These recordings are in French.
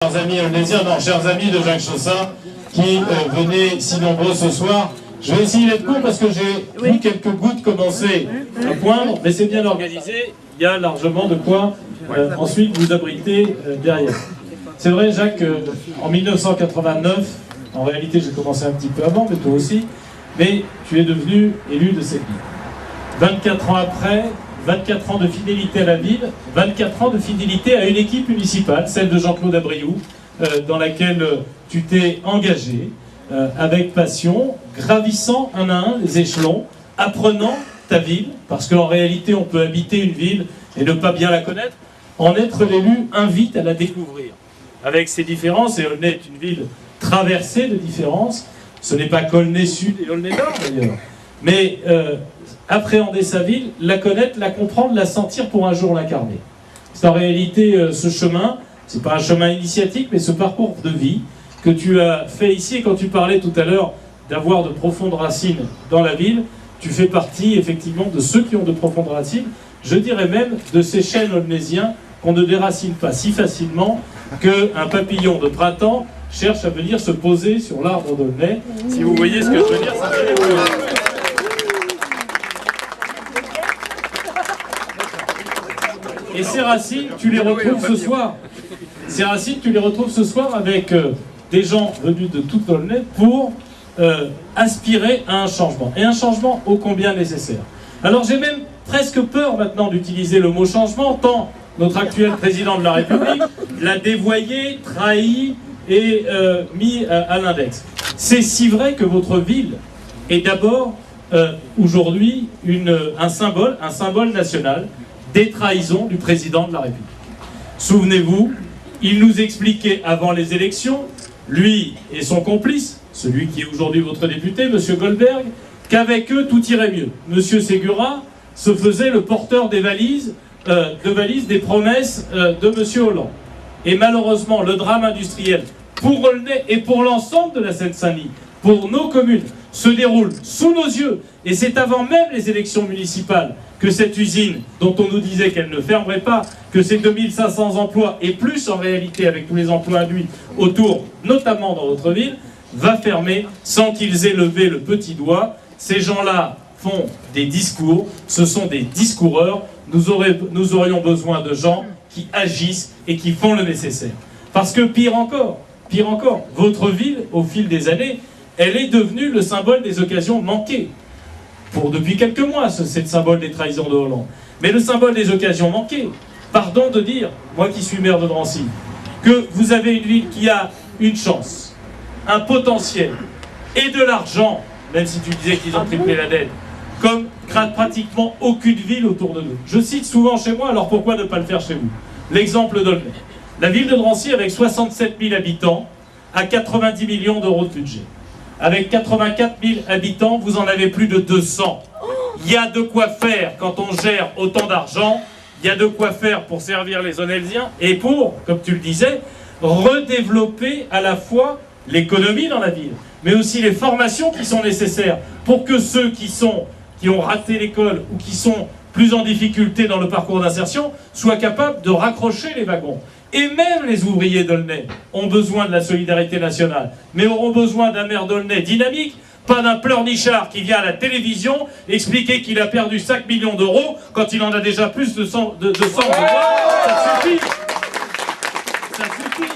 Chers amis olnésiens, non, chers amis de Jacques Chaussin, qui venaient si nombreux ce soir. Je vais essayer d'être court parce que j'ai vu quelques gouttes commencer à poindre, mais c'est bien organisé, il y a largement de quoi ensuite vous abriter derrière. C'est vrai, Jacques, en 1989, en réalité j'ai commencé un petit peu avant, mais toi aussi, mais tu es devenu élu de cette ville. 24 ans après, 24 ans de fidélité à la ville, 24 ans de fidélité à une équipe municipale, celle de Jean-Claude Abriou, dans laquelle tu t'es engagé avec passion, gravissant un à un les échelons, apprenant ta ville, parce qu'en réalité on peut habiter une ville et ne pas bien la connaître. En être l'élu invite à la découvrir, avec ses différences, et Aulnay est une ville traversée de différences. Ce n'est pas qu'Aulnay Sud et Aulnay Nord d'ailleurs, mais appréhender sa ville, la connaître, la comprendre, la sentir pour un jour l'incarner. C'est en réalité ce chemin, c'est pas un chemin initiatique, mais ce parcours de vie que tu as fait ici. Et quand tu parlais tout à l'heure d'avoir de profondes racines dans la ville, tu fais partie effectivement de ceux qui ont de profondes racines, je dirais même de ces chênes aulnésiens qu'on ne déracine pas si facilement qu'un papillon de printemps cherche à venir se poser sur l'arbre d'Aulnay. Si vous voyez ce que je veux dire, ça fait Et ces racines, tu les retrouves ce soir. Ces racines, tu les retrouves ce soir avec des gens venus de tout Aulnay pour aspirer à un changement. Et un changement ô combien nécessaire. Alors j'ai même presque peur maintenant d'utiliser le mot changement, tant notre actuel président de la République l'a dévoyé, trahi et mis à l'index. C'est si vrai que votre ville est d'abord aujourd'hui un symbole national des trahisons du président de la République. Souvenez-vous, il nous expliquait avant les élections, lui et son complice, celui qui est aujourd'hui votre député, M. Goldberg, qu'avec eux tout irait mieux. M. Ségura se faisait le porteur des valises, des promesses de M. Hollande. Et malheureusement, le drame industriel pour Aulnay et pour l'ensemble de la Seine-Saint-Denis, pour nos communes, se déroule sous nos yeux. Et c'est avant même les élections municipales que cette usine, dont on nous disait qu'elle ne fermerait pas, que ces 2500 emplois, et plus en réalité avec tous les emplois induits autour, notamment dans votre ville, va fermer sans qu'ils aient levé le petit doigt. Ces gens-là font des discours, ce sont des discoureurs. Nous aurions besoin de gens qui agissent et qui font le nécessaire. Parce que pire encore, votre ville, au fil des années, elle est devenue le symbole des occasions manquées. Depuis quelques mois, c'est le symbole des trahisons de Hollande. Mais le symbole des occasions manquées, pardon de dire, moi qui suis maire de Drancy, que vous avez une ville qui a une chance, un potentiel et de l'argent, même si tu disais qu'ils ont triplé la dette, comme pratiquement aucune ville autour de nous. Je cite souvent chez moi, alors pourquoi ne pas le faire chez vous? L'exemple d'Aulnay. La ville de Drancy, avec 67 000 habitants, a 90 millions d'euros de budget. Avec 84 000 habitants, vous en avez plus de 200. Il y a de quoi faire quand on gère autant d'argent. Il y a de quoi faire pour servir les Aulnaysiens et pour, comme tu le disais, redévelopper à la fois l'économie dans la ville, mais aussi les formations qui sont nécessaires pour que ceux qui ont raté l'école ou qui sont plus en difficulté dans le parcours d'insertion soient capables de raccrocher les wagons. Et même les ouvriers d'Aulnay ont besoin de la solidarité nationale, mais auront besoin d'un maire d'Aulnay dynamique, pas d'un pleurnichard qui vient à la télévision expliquer qu'il a perdu 5 millions d'euros quand il en a déjà plus de 100 de mois. Ça suffit. Ça suffit.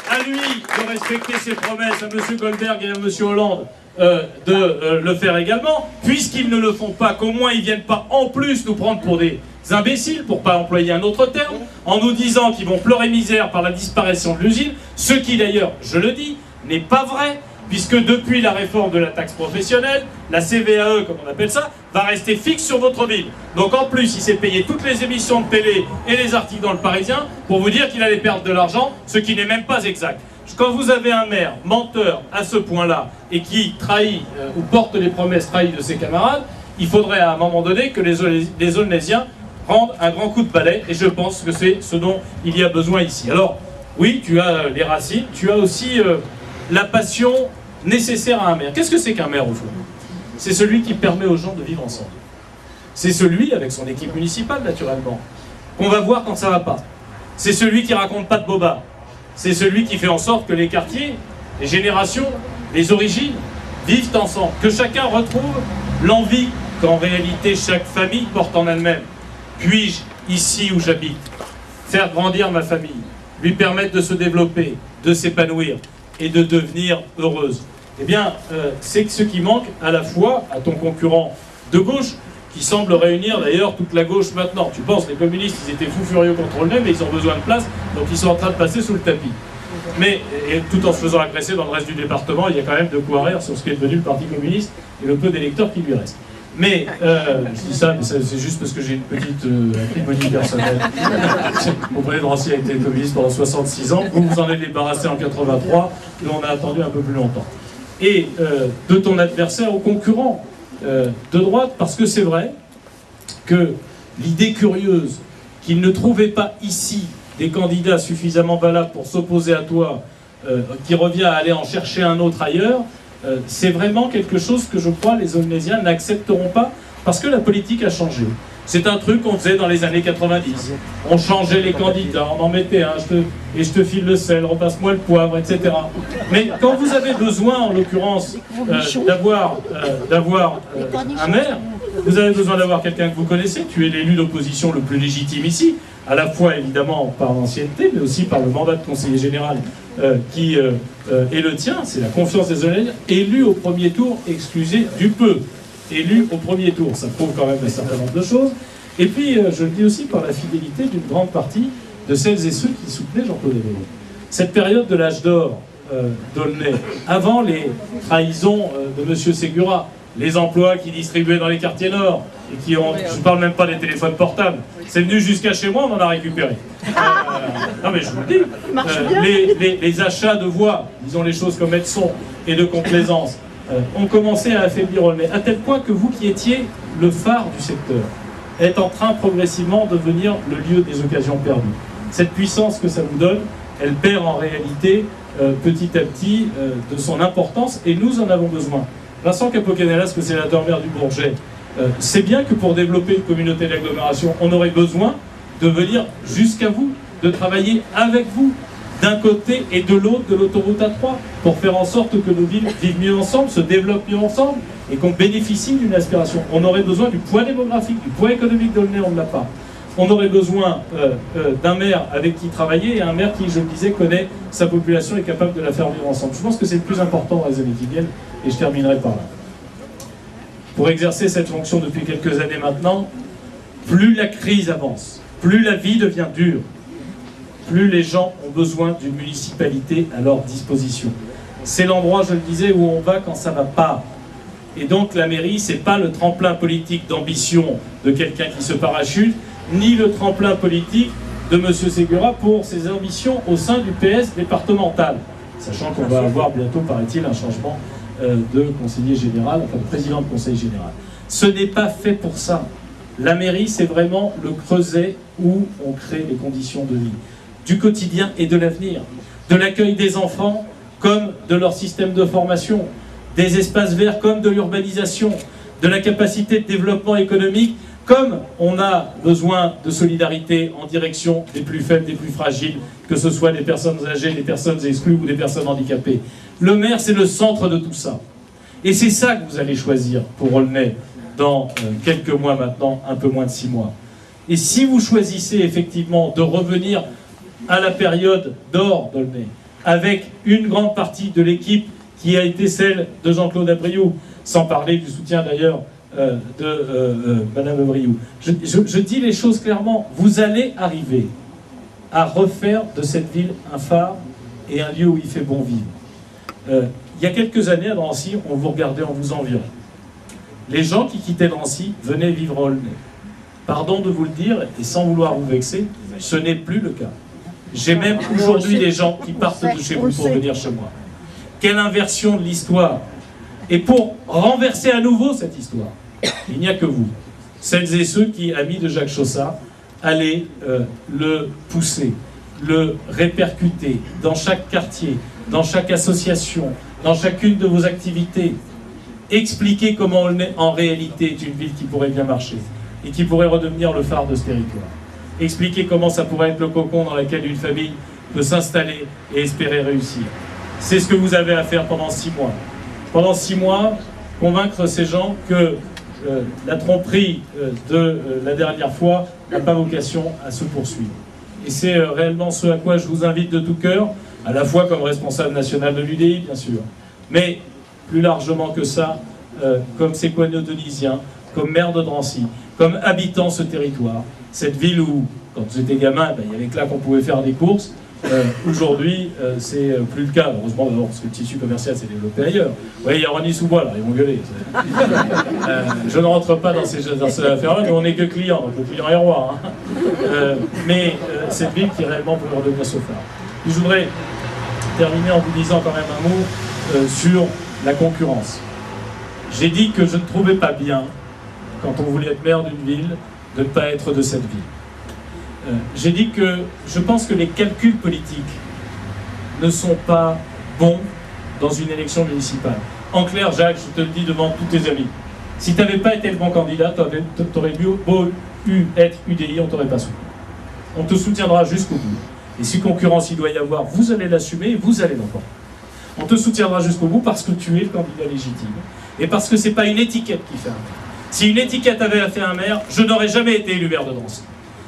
À lui de respecter ses promesses, à M. Goldberg et à M. Hollande de le faire également, puisqu'ils ne le font pas, qu'au moins ils ne viennent pas en plus nous prendre pour des imbéciles, pour ne pas employer un autre terme, en nous disant qu'ils vont pleurer misère par la disparition de l'usine, ce qui d'ailleurs, je le dis, n'est pas vrai, puisque depuis la réforme de la taxe professionnelle, la CVAE, comme on appelle ça, va rester fixe sur votre ville. Donc en plus, il s'est payé toutes les émissions de télé et les articles dans le Parisien pour vous dire qu'il allait perdre de l'argent, ce qui n'est même pas exact. Quand vous avez un maire menteur à ce point-là et qui trahit ou porte les promesses trahies de ses camarades, il faudrait à un moment donné que les Aulnaysiens rendent un grand coup de balai, et je pense que c'est ce dont il y a besoin ici. Alors, oui, tu as les racines, tu as aussi la passion nécessaire à un maire. Qu'est-ce que c'est qu'un maire au fond? C'est celui qui permet aux gens de vivre ensemble. C'est celui, avec son équipe municipale naturellement, qu'on va voir quand ça ne va pas. C'est celui qui raconte pas de bobards. c'est celui qui fait en sorte que les quartiers, les générations, les origines vivent ensemble, que chacun retrouve l'envie qu'en réalité chaque famille porte en elle-même. Puis-je, ici où j'habite, faire grandir ma famille, lui permettre de se développer, de s'épanouir et de devenir heureuse? Eh bien, c'est ce qui manque à la fois à ton concurrent de gauche, qui semble réunir d'ailleurs toute la gauche maintenant. Tu penses, les communistes, ils étaient fous furieux contre le nez, mais ils ont besoin de place, donc ils sont en train de passer sous le tapis. Mais, et tout en se faisant agresser dans le reste du département, il y a quand même de quoi rire sur ce qui est devenu le Parti communiste et le peu d'électeurs qui lui restent. Mais, je dis ça, mais c'est juste parce que j'ai une petite acrimonie personnelle. Mon frère Drancy a été communiste pendant 66 ans, vous vous en êtes débarrassé en 83, et on a attendu un peu plus longtemps. Et de ton adversaire au concurrent de droite, parce que c'est vrai que l'idée curieuse qu'il ne trouvait pas ici des candidats suffisamment valables pour s'opposer à toi, qui revient à aller en chercher un autre ailleurs, c'est vraiment quelque chose que je crois les Aulnaisiens n'accepteront pas, parce que la politique a changé. C'est un truc qu'on faisait dans les années 90. On changeait les candidats, on en mettait un, et je te file le sel, repasse-moi le poivre, etc. Mais quand vous avez besoin, en l'occurrence, d'avoir un maire, vous avez besoin d'avoir quelqu'un que vous connaissez. Tu es l'élu d'opposition le plus légitime ici, à la fois évidemment par l'ancienneté, mais aussi par le mandat de conseiller général qui est le tien. C'est la confiance des Aulnaisiens, élu au premier tour, excusez du peu. Élu au premier tour, ça prouve quand même un certain nombre de choses. Et puis, je le dis aussi par la fidélité d'une grande partie de celles et ceux qui soutenaient Jean-Claude Abriou. Cette période de l'âge d'or d'Aulnay, avant les trahisons de M. Segura, les emplois qu'il distribuait dans les quartiers nord, et qui ont, je ne parle même pas des téléphones portables, c'est venu jusqu'à chez moi, on en a récupéré. Non mais je vous le dis, les achats de voix, disons les choses comme elles sont, et de complaisance, ont commencé à affaiblir Aulnay, à tel point que vous qui étiez le phare du secteur, êtes en train progressivement de devenir le lieu des occasions perdues. Cette puissance que ça vous donne, elle perd en réalité petit à petit de son importance, et nous en avons besoin. Vincent Capo-Canelas, le sénateur maire du Bourget, c'est bien que pour développer une communauté d'agglomération, on aurait besoin de venir jusqu'à vous, de travailler avec vous, d'un côté et de l'autre de l'autoroute A3, pour faire en sorte que nos villes vivent mieux ensemble, se développent mieux ensemble, et qu'on bénéficie d'une aspiration. On aurait besoin du poids démographique, du poids économique d'Aulnay, on ne l'a pas. On aurait besoin d'un maire avec qui travailler, et un maire qui, je le disais, connaît sa population et est capable de la faire vivre ensemble. Je pense que c'est le plus important dans les années qui viennent, et je terminerai par là. Pour exercer cette fonction depuis quelques années maintenant, plus la crise avance, plus la vie devient dure, plus les gens ont besoin d'une municipalité à leur disposition. C'est l'endroit, je le disais, où on va quand ça ne va pas. Et donc la mairie, ce n'est pas le tremplin politique d'ambition de quelqu'un qui se parachute, ni le tremplin politique de M. Segura pour ses ambitions au sein du PS départemental. Sachant qu'on va avoir bientôt, paraît-il, un changement de conseiller général, enfin de président de conseil général. Ce n'est pas fait pour ça. La mairie, c'est vraiment le creuset où on crée les conditions de vie, du quotidien et de l'avenir, de l'accueil des enfants comme de leur système de formation, des espaces verts comme de l'urbanisation, de la capacité de développement économique, comme on a besoin de solidarité en direction des plus faibles, des plus fragiles, que ce soit des personnes âgées, des personnes exclues ou des personnes handicapées. Le maire, c'est le centre de tout ça. Et c'est ça que vous allez choisir pour Aulnay dans quelques mois maintenant, un peu moins de 6 mois. Et si vous choisissez effectivement de revenir à la période d'or d'Aulnay, avec une grande partie de l'équipe qui a été celle de Jean-Claude Abriou, sans parler du soutien d'ailleurs de Madame Abriou. Je dis les choses clairement, vous allez arriver à refaire de cette ville un phare et un lieu où il fait bon vivre. Il y a quelques années à Drancy, on vous regardait, on vous enviait. Les gens qui quittaient Drancy venaient vivre à Aulnay. Pardon de vous le dire, et sans vouloir vous vexer, ce n'est plus le cas. J'ai même aujourd'hui des gens qui partent de chez vous pour venir chez moi. Quelle inversion de l'histoire! Et pour renverser à nouveau cette histoire, il n'y a que vous, celles et ceux qui, amis de Jacques Chaussat, allez le pousser, le répercuter dans chaque quartier, dans chaque association, dans chacune de vos activités. Expliquer comment Aulnay, en réalité, est une ville qui pourrait bien marcher et qui pourrait redevenir le phare de ce territoire. Expliquer comment ça pourrait être le cocon dans lequel une famille peut s'installer et espérer réussir. C'est ce que vous avez à faire pendant 6 mois. Pendant 6 mois, convaincre ces gens que la tromperie de la dernière fois n'a pas vocation à se poursuivre. Et c'est réellement ce à quoi je vous invite de tout cœur, à la fois comme responsable national de l'UDI, bien sûr, mais plus largement que ça, comme séquano-denisien, comme maire de Drancy, comme habitant ce territoire, cette ville où, quand j'étais gamin, il n'y avait que là qu'on pouvait faire des courses. Aujourd'hui, c'est plus le cas, heureusement, parce que le tissu commercial s'est développé ailleurs. Oui, il y a Rony-sous-Bois, là, ils vont gueuler. Je ne rentre pas dans ces affaires-là, mais on n'est que client, donc le client est roi. Hein. Mais cette ville qui réellement peut redevenir ce phare. Je voudrais terminer en vous disant quand même un mot sur la concurrence. J'ai dit que je ne trouvais pas bien, quand on voulait être maire d'une ville, de ne pas être de cette ville. J'ai dit que je pense que les calculs politiques ne sont pas bons dans une élection municipale. En clair, Jacques, je te le dis devant tous tes amis, si tu n'avais pas été le bon candidat, tu aurais beau être UDI, on ne t'aurait pas soutenu. On te soutiendra jusqu'au bout. Et si concurrence il doit y avoir, vous allez l'assumer et vous allez l'emporter. On te soutiendra jusqu'au bout parce que tu es le candidat légitime. Et parce que ce n'est pas une étiquette qui fait un maire. Si une étiquette avait fait un maire, je n'aurais jamais été élu maire de Drancy.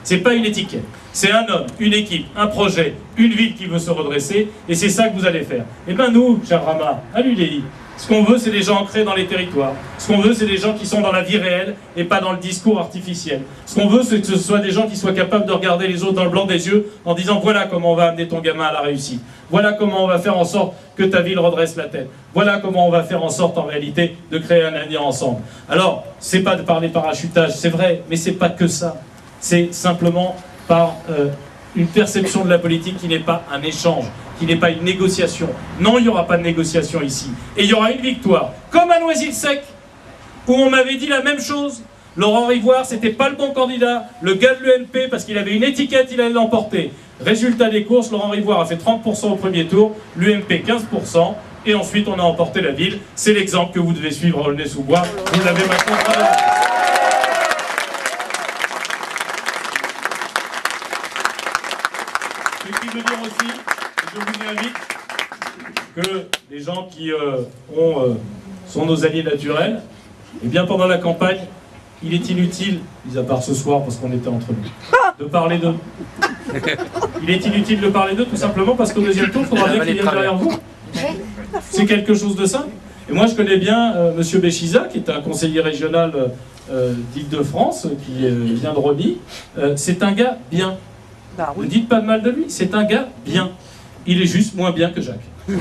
C'est pas une étiquette, c'est un homme, une équipe, un projet, une ville qui veut se redresser, et c'est ça que vous allez faire. Et bien nous, cher Rama, à l'UDI, ce qu'on veut, c'est des gens ancrés dans les territoires. Ce qu'on veut, c'est des gens qui sont dans la vie réelle et pas dans le discours artificiel. Ce qu'on veut, c'est que ce soit des gens qui soient capables de regarder les autres dans le blanc des yeux en disant « Voilà comment on va amener ton gamin à la réussite. Voilà comment on va faire en sorte que ta ville redresse la tête. Voilà comment on va faire en sorte, en réalité, de créer un avenir ensemble. » Alors, c'est pas de parler parachutage, c'est vrai, mais c'est pas que ça. C'est simplement par une perception de la politique qui n'est pas un échange, qui n'est pas une négociation. Non, il n'y aura pas de négociation ici. Et il y aura une victoire, comme à Noisy-le-Sec, où on m'avait dit la même chose. Laurent Rivoire, c'était pas le bon candidat. Le gars de l'UMP, parce qu'il avait une étiquette, il allait l'emporter. Résultat des courses, Laurent Rivoire a fait 30% au premier tour, l'UMP 15%, et ensuite on a emporté la ville. C'est l'exemple que vous devez suivre à Aulnay-sous-Bois. Vous l'avez maintenant travaillé. Ce qui veut dire aussi, je vous invite, que les gens qui sont nos alliés naturels, eh bien pendant la campagne, il est inutile, mis à part ce soir parce qu'on était entre nous, de parler d'eux. Il est inutile de parler d'eux tout simplement parce qu'au deuxième tour, il faudra bien qu'ils viennent derrière vous. C'est quelque chose de simple. Et moi je connais bien Monsieur Béchiza, qui est un conseiller régional d'Île-de-France, qui vient de Rony. C'est un gars bien. Ne dites pas de mal de lui, c'est un gars bien. Il est juste moins bien que Jacques. Et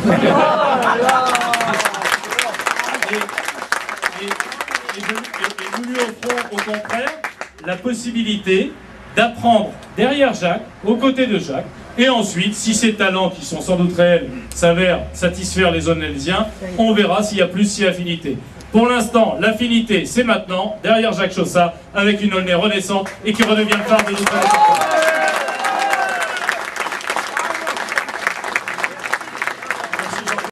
nous lui offrons au contraire la possibilité d'apprendre derrière Jacques, aux côtés de Jacques, et ensuite, si ses talents, qui sont sans doute réels, s'avèrent satisfaire les Aulnaysiens, on verra s'il y a plus, s'il y a affinité. Pour l'instant, l'affinité, c'est maintenant, derrière Jacques Chaussat, avec une Aulnay renaissante et qui redevient le phare de notre